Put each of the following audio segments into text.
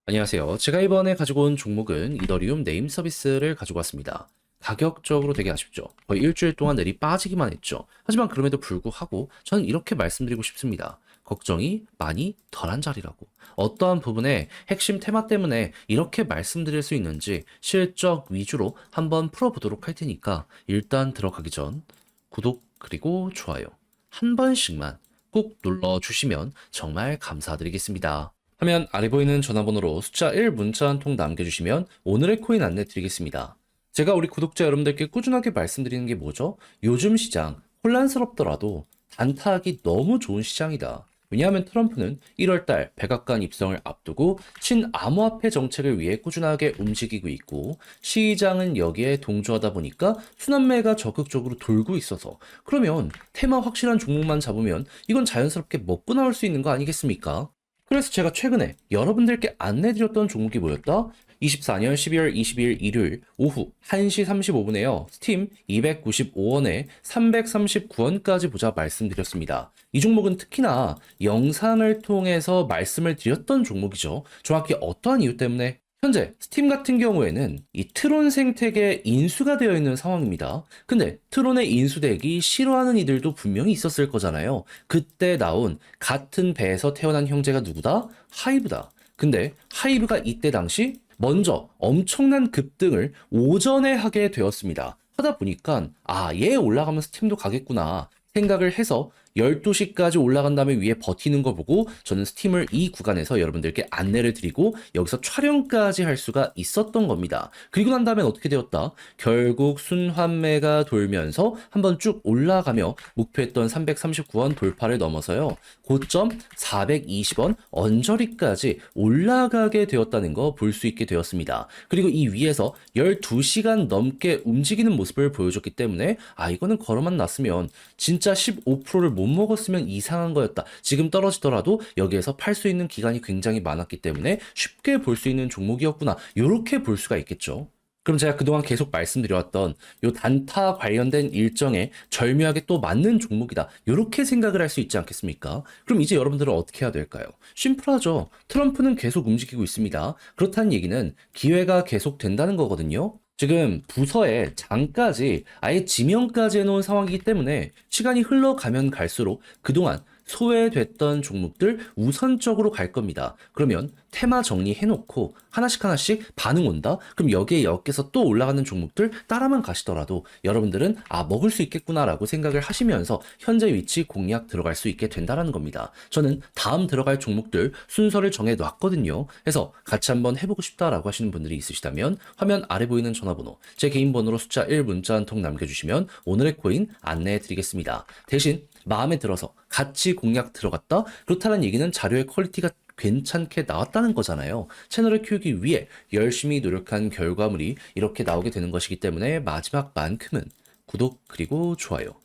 안녕하세요. 제가 이번에 가지고 온 종목은 이더리움 네임 서비스를 가지고 왔습니다. 가격적으로 되게 아쉽죠. 거의 일주일 동안 내리 빠지기만 했죠. 하지만 그럼에도 불구하고 저는 이렇게 말씀드리고 싶습니다. 걱정이 많이 덜한 자리라고. 어떠한 부분에 핵심 테마 때문에 이렇게 말씀드릴 수 있는지 실적 위주로 한번 풀어보도록 할 테니까 일단 들어가기 전 구독 그리고 좋아요 한 번씩만 꼭 눌러주시면 정말 감사드리겠습니다. 화면 아래 보이는 전화번호로 숫자 1 문자 한 통 남겨주시면 오늘의 코인 안내 드리겠습니다. 제가 우리 구독자 여러분들께 꾸준하게 말씀드리는 게 뭐죠? 요즘 시장 혼란스럽더라도 단타하기 너무 좋은 시장이다. 왜냐하면 트럼프는 1월달 백악관 입성을 앞두고 친암호화폐 정책을 위해 꾸준하게 움직이고 있고 시장은 여기에 동조하다 보니까 순환매가 적극적으로 돌고 있어서 그러면 테마 확실한 종목만 잡으면 이건 자연스럽게 먹고 나올 수 있는 거 아니겠습니까? 그래서 제가 최근에 여러분들께 안내드렸던 종목이 뭐였다? 24년 12월 20일 일요일 오후 1시 35분에요. 스팀 295원에 339원까지 보자 말씀드렸습니다. 이 종목은 특히나 영상을 통해서 말씀을 드렸던 종목이죠. 정확히 어떠한 이유 때문에 현재 스팀 같은 경우에는 이 트론 생태계 인수가 되어 있는 상황입니다. 근데 트론의 인수되기 싫어하는 이들도 분명히 있었을 거잖아요. 그때 나온 같은 배에서 태어난 형제가 누구다? 하이브다. 근데 하이브가 이때 당시 먼저 엄청난 급등을 오전에 하게 되었습니다. 하다 보니까 얘 올라가면 스팀도 가겠구나 생각을 해서 12시까지 올라간 다음에 위에 버티는 거 보고 저는 스팀을 이 구간에서 여러분들께 안내를 드리고 여기서 촬영까지 할 수가 있었던 겁니다. 그리고 난 다음엔 어떻게 되었다? 결국 순환매가 돌면서 한번 쭉 올라가며 목표했던 339원 돌파를 넘어서요. 고점 420원 언저리까지 올라가게 되었다는 거 볼 수 있게 되었습니다. 그리고 이 위에서 12시간 넘게 움직이는 모습을 보여줬기 때문에 이거는 걸어만 놨으면 진짜 15%를 못 먹었으면 이상한 거였다. 지금 떨어지더라도 여기에서 팔 수 있는 기간이 굉장히 많았기 때문에 쉽게 볼 수 있는 종목이었구나. 이렇게 볼 수가 있겠죠. 그럼 제가 그동안 계속 말씀드려왔던 요 단타 관련된 일정에 절묘하게 또 맞는 종목이다. 이렇게 생각을 할 수 있지 않겠습니까? 그럼 이제 여러분들은 어떻게 해야 될까요? 심플하죠. 트럼프는 계속 움직이고 있습니다. 그렇다는 얘기는 기회가 계속 된다는 거거든요. 지금 부서에 장까지 아예 지명까지 해놓은 상황이기 때문에 시간이 흘러가면 갈수록 그동안 소외됐던 종목들 우선적으로 갈 겁니다. 그러면 테마 정리해놓고 하나씩 하나씩 반응 온다? 그럼 여기에 엮여서 또 올라가는 종목들 따라만 가시더라도 여러분들은 먹을 수 있겠구나라고 생각을 하시면서 현재 위치 공략 들어갈 수 있게 된다는 겁니다. 저는 다음 들어갈 종목들 순서를 정해놨거든요. 그래서 같이 한번 해보고 싶다라고 하시는 분들이 있으시다면 화면 아래 보이는 전화번호 제 개인 번호로 숫자 1 문자 한 통 남겨주시면 오늘의 코인 안내해 드리겠습니다. 대신 마음에 들어서 같이 공략 들어갔다? 그렇다는 얘기는 자료의 퀄리티가 괜찮게 나왔다는 거잖아요. 채널을 키우기 위해 열심히 노력한 결과물이 이렇게 나오게 되는 것이기 때문에 마지막만큼은 구독 그리고 좋아요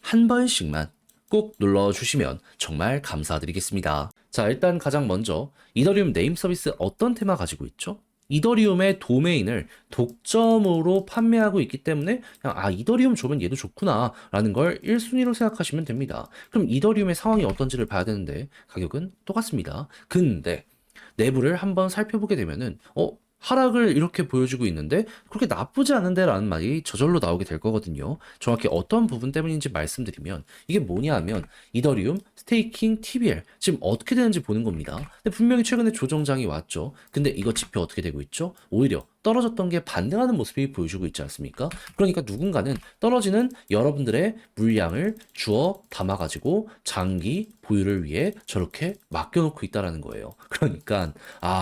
한 번씩만 꼭 눌러주시면 정말 감사드리겠습니다. 자, 일단 가장 먼저 이더리움 네임 서비스 어떤 테마 가지고 있죠? 이더리움의 도메인을 독점으로 판매하고 있기 때문에 그냥 이더리움 좋으면 얘도 좋구나 라는 걸 1순위로 생각하시면 됩니다. 그럼 이더리움의 상황이 어떤지를 봐야 되는데 가격은 똑같습니다. 근데 내부를 한번 살펴보게 되면은 하락을 이렇게 보여주고 있는데 그렇게 나쁘지 않은데 라는 말이 저절로 나오게 될 거거든요. 정확히 어떤 부분 때문인지 말씀드리면 이게 뭐냐 하면 이더리움 스테이킹 TBL 지금 어떻게 되는지 보는 겁니다. 근데 분명히 최근에 조정장이 왔죠. 근데 이거 지표 어떻게 되고 있죠? 오히려 떨어졌던 게 반등하는 모습이 보여주고 있지 않습니까? 그러니까 누군가는 떨어지는 여러분들의 물량을 주워 담아가지고 장기 보유를 위해 저렇게 맡겨놓고 있다라는 거예요. 그러니까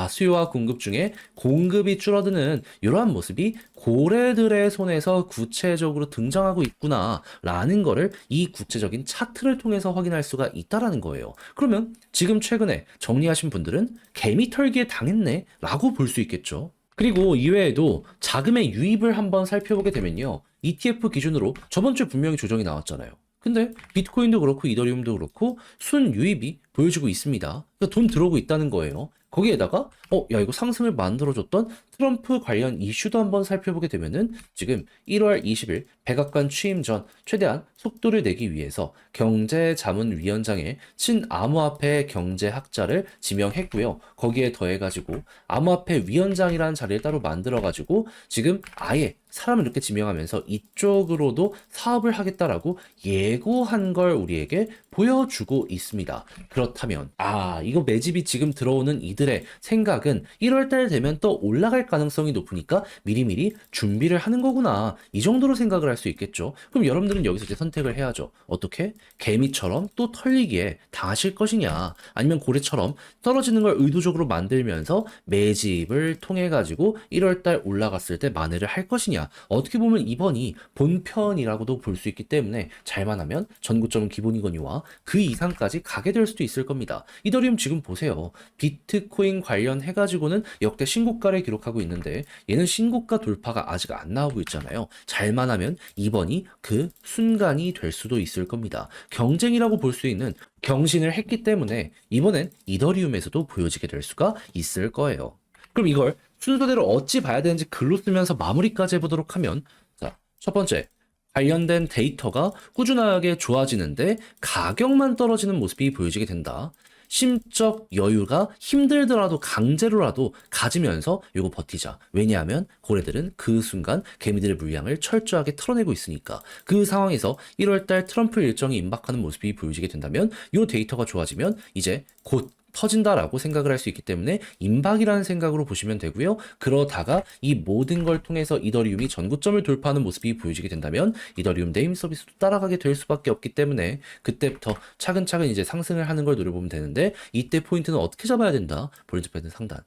수요와 공급 중에 공급이 줄어드는 이러한 모습이 고래들의 손에서 구체적으로 등장하고 있구나라는 거를 이 구체적인 차트를 통해서 확인할 수가 있다라는 거예요. 그러면 지금 최근에 정리하신 분들은 개미 털기에 당했네 라고 볼 수 있겠죠. 그리고 이외에도 자금의 유입을 한번 살펴보게 되면요. ETF 기준으로 저번 주에 분명히 조정이 나왔잖아요. 근데 비트코인도 그렇고 이더리움도 그렇고 순유입이 보여주고 있습니다. 그러니까 돈 들어오고 있다는 거예요. 거기에다가 야 이거 상승을 만들어줬던 트럼프 관련 이슈도 한번 살펴보게 되면은 지금 1월 20일 백악관 취임 전 최대한 속도를 내기 위해서 경제자문위원장에 친암호화폐 경제학자를 지명했고요. 거기에 더해가지고 암호화폐 위원장이라는 자리를 따로 만들어가지고 지금 아예 사람을 이렇게 지명하면서 이쪽으로도 사업을 하겠다라고 예고한 걸 우리에게 보여주고 있습니다. 그렇다면 이거 매집이 지금 들어오는 이들의 생각은 1월달 되면 또 올라갈 가능성이 높으니까 미리미리 준비를 하는 거구나. 이 정도로 생각을 할 수 있겠죠. 그럼 여러분들은 여기서 이제 선택을 해야죠. 어떻게? 개미처럼 또 털리기에 당하실 것이냐, 아니면 고래처럼 떨어지는 걸 의도적으로 만들면서 매집을 통해 가지고 1월달 올라갔을 때 만회를 할 것이냐. 어떻게 보면 이번이 본편이라고도 볼 수 있기 때문에 잘만 하면 전고점은 기본이거니와 그 이상까지 가게 될 수도 있을 겁니다. 이더리움 지금 보세요. 비트코인 관련해가지고는 역대 신고가를 기록하고 있는데 얘는 신고가 돌파가 아직 안 나오고 있잖아요. 잘만 하면 이번이 그 순간이 될 수도 있을 겁니다. 경쟁이라고 볼 수 있는 경신을 했기 때문에 이번엔 이더리움에서도 보여지게 될 수가 있을 거예요. 그럼 이걸 순서대로 어찌 봐야 되는지 글로 쓰면서 마무리까지 해보도록 하면, 자, 첫 번째, 관련된 데이터가 꾸준하게 좋아지는데 가격만 떨어지는 모습이 보여지게 된다. 심적 여유가 힘들더라도 강제로라도 가지면서 요거 버티자. 왜냐하면 고래들은 그 순간 개미들의 물량을 철저하게 털어내고 있으니까. 그 상황에서 1월달 트럼프 일정이 임박하는 모습이 보여지게 된다면 요 데이터가 좋아지면 이제 곧 터진다라고 생각을 할 수 있기 때문에 임박이라는 생각으로 보시면 되고요. 그러다가 이 모든 걸 통해서 이더리움이 전고점을 돌파하는 모습이 보여지게 된다면 이더리움 네임 서비스도 따라가게 될 수밖에 없기 때문에 그때부터 차근차근 이제 상승을 하는 걸 노려보면 되는데 이때 포인트는 어떻게 잡아야 된다? 볼린저 밴드 상단.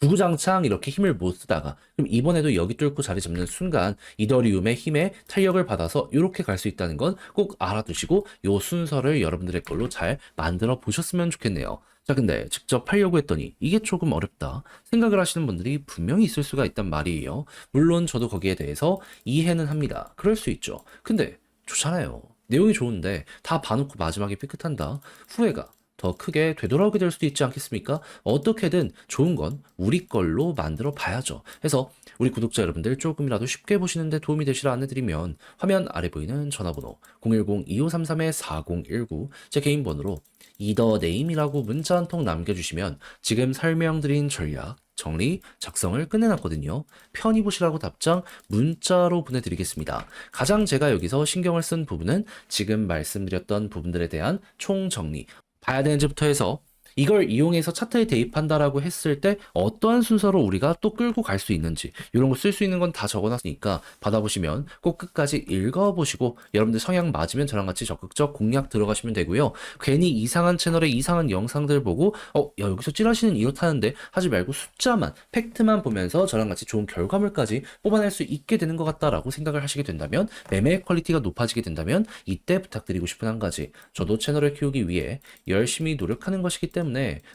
주구장창 이렇게 힘을 못 쓰다가 그럼 이번에도 여기 뚫고 자리 잡는 순간 이더리움의 힘에 탄력을 받아서 이렇게 갈 수 있다는 건 꼭 알아두시고 요 순서를 여러분들의 걸로 잘 만들어 보셨으면 좋겠네요. 자, 근데 직접 하려고 했더니 이게 조금 어렵다 생각을 하시는 분들이 분명히 있을 수가 있단 말이에요. 물론 저도 거기에 대해서 이해는 합니다. 그럴 수 있죠. 근데 좋잖아요. 내용이 좋은데 다 봐놓고 마지막에 삐끗한다. 후회가 더 크게 되돌아오게 될 수도 있지 않겠습니까? 어떻게든 좋은 건 우리 걸로 만들어 봐야죠. 해서 우리 구독자 여러분들 조금이라도 쉽게 보시는데 도움이 되시라 안내드리면 화면 아래 보이는 전화번호 010-2533-4019 제 개인 번호로 이더네임이라고 문자 한 통 남겨주시면 지금 설명드린 전략 정리, 작성을 끝내놨거든요. 편히 보시라고 답장 문자로 보내드리겠습니다. 가장 제가 여기서 신경을 쓴 부분은 지금 말씀드렸던 부분들에 대한 총정리, 봐야 되는지부터 해서 이걸 이용해서 차트에 대입한다라고 했을 때 어떠한 순서로 우리가 또 끌고 갈 수 있는지 이런 거 쓸 수 있는 건 다 적어놨으니까 받아보시면 꼭 끝까지 읽어보시고 여러분들 성향 맞으면 저랑 같이 적극적 공략 들어가시면 되고요. 괜히 이상한 채널의 이상한 영상들 보고 야 여기서 찌라시는 이렇다는데 하지 말고 숫자만 팩트만 보면서 저랑 같이 좋은 결과물까지 뽑아낼 수 있게 되는 것 같다라고 생각을 하시게 된다면 매매 퀄리티가 높아지게 된다면 이때 부탁드리고 싶은 한 가지 저도 채널을 키우기 위해 열심히 노력하는 것이기 때문에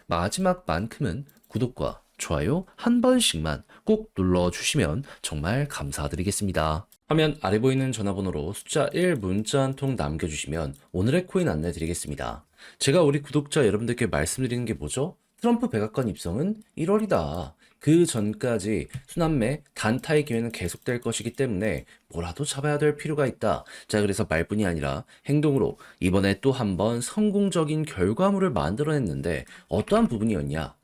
마지막만큼은 구독과 좋아요 한 번씩만 꼭 눌러주시면 정말 감사드리겠습니다. 화면 아래 보이는 전화번호로 숫자 1 문자 한 통 남겨주시면 오늘의 코인 안내 드리겠습니다. 제가 우리 구독자 여러분들께 말씀드리는 게 뭐죠? 트럼프 백악관 입성은 1월이다. 그 전까지 순환매 단타의 기회는 계속될 것이기 때문에 뭐라도 잡아야 될 필요가 있다. 자, 그래서 말뿐이 아니라 행동으로 이번에 또 한 번 성공적인 결과물을 만들어냈는데 어떠한 부분이었냐?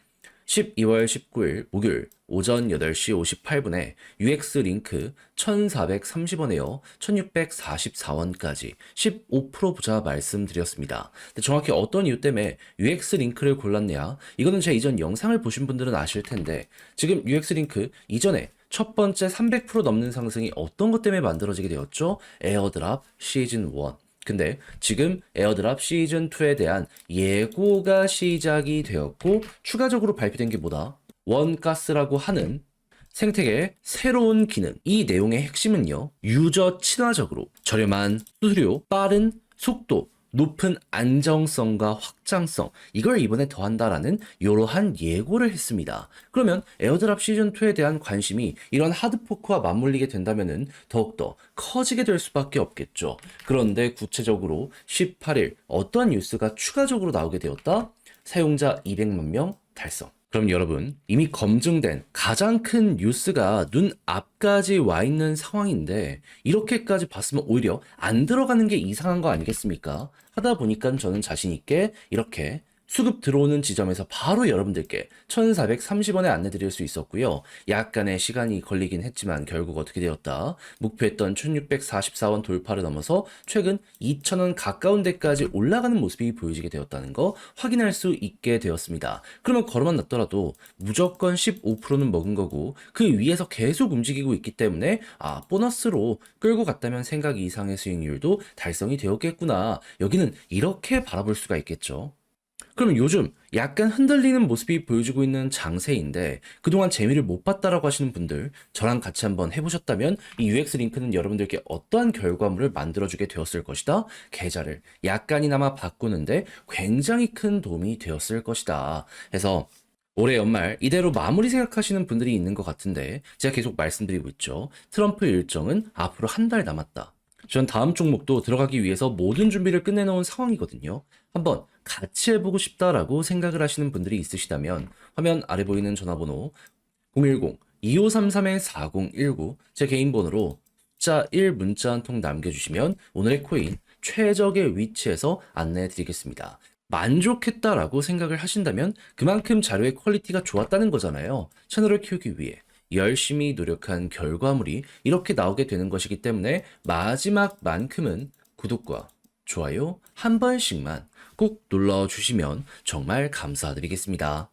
12월 19일 목요일 오전 8시 58분에 UX 링크 1,430원에요. 1,644원까지 15% 부자 말씀드렸습니다. 근데 정확히 어떤 이유 때문에 UX 링크를 골랐냐? 이거는 제 이전 영상을 보신 분들은 아실 텐데 지금 UX 링크 이전에 첫 번째 300% 넘는 상승이 어떤 것 때문에 만들어지게 되었죠? 에어드랍 시즌 1. 근데 지금 에어드랍 시즌2에 대한 예고가 시작이 되었고 추가적으로 발표된 게 뭐다? 원가스라고 하는 생태계의 새로운 기능. 이 내용의 핵심은요. 유저 친화적으로 저렴한 수수료, 빠른 속도, 높은 안정성과 확장성 이걸 이번에 더한다라는 이러한 예고를 했습니다. 그러면 에어드랍 시즌2에 대한 관심이 이런 하드포크와 맞물리게 된다면 더욱더 커지게 될 수밖에 없겠죠. 그런데 구체적으로 18일 어떠한 뉴스가 추가적으로 나오게 되었다? 사용자 200만 명 달성. 그럼 여러분, 이미 검증된 가장 큰 뉴스가 눈 앞까지 와 있는 상황인데, 이렇게까지 봤으면 오히려 안 들어가는 게 이상한 거 아니겠습니까? 하다 보니까 저는 자신 있게 이렇게 수급 들어오는 지점에서 바로 여러분들께 1,430원에 안내 드릴 수 있었고요. 약간의 시간이 걸리긴 했지만 결국 어떻게 되었다? 목표했던 1,644원 돌파를 넘어서 최근 2,000원 가까운 데까지 올라가는 모습이 보여지게 되었다는 거 확인할 수 있게 되었습니다. 그러면 걸어만 놨더라도 무조건 15%는 먹은 거고 그 위에서 계속 움직이고 있기 때문에 보너스로 끌고 갔다면 생각 이상의 수익률도 달성이 되었겠구나. 여기는 이렇게 바라볼 수가 있겠죠. 그럼 요즘 약간 흔들리는 모습이 보여지고 있는 장세인데 그동안 재미를 못 봤다라고 하시는 분들 저랑 같이 한번 해보셨다면 이 UX 링크는 여러분들께 어떠한 결과물을 만들어주게 되었을 것이다. 계좌를 약간이나마 바꾸는데 굉장히 큰 도움이 되었을 것이다. 해서 올해 연말 이대로 마무리 생각하시는 분들이 있는 것 같은데 제가 계속 말씀드리고 있죠. 트럼프 일정은 앞으로 한 달 남았다. 전 다음 종목도 들어가기 위해서 모든 준비를 끝내놓은 상황이거든요. 한번 같이 해보고 싶다라고 생각을 하시는 분들이 있으시다면 화면 아래 보이는 전화번호 010-2533-4019 제 개인 번호로 숫자 1 문자 한 통 남겨주시면 오늘의 코인 최적의 위치에서 안내해 드리겠습니다. 만족했다라고 생각을 하신다면 그만큼 자료의 퀄리티가 좋았다는 거잖아요. 채널을 키우기 위해 열심히 노력한 결과물이 이렇게 나오게 되는 것이기 때문에 마지막만큼은 구독과 좋아요 한 번씩만 꼭 눌러주시면 정말 감사드리겠습니다.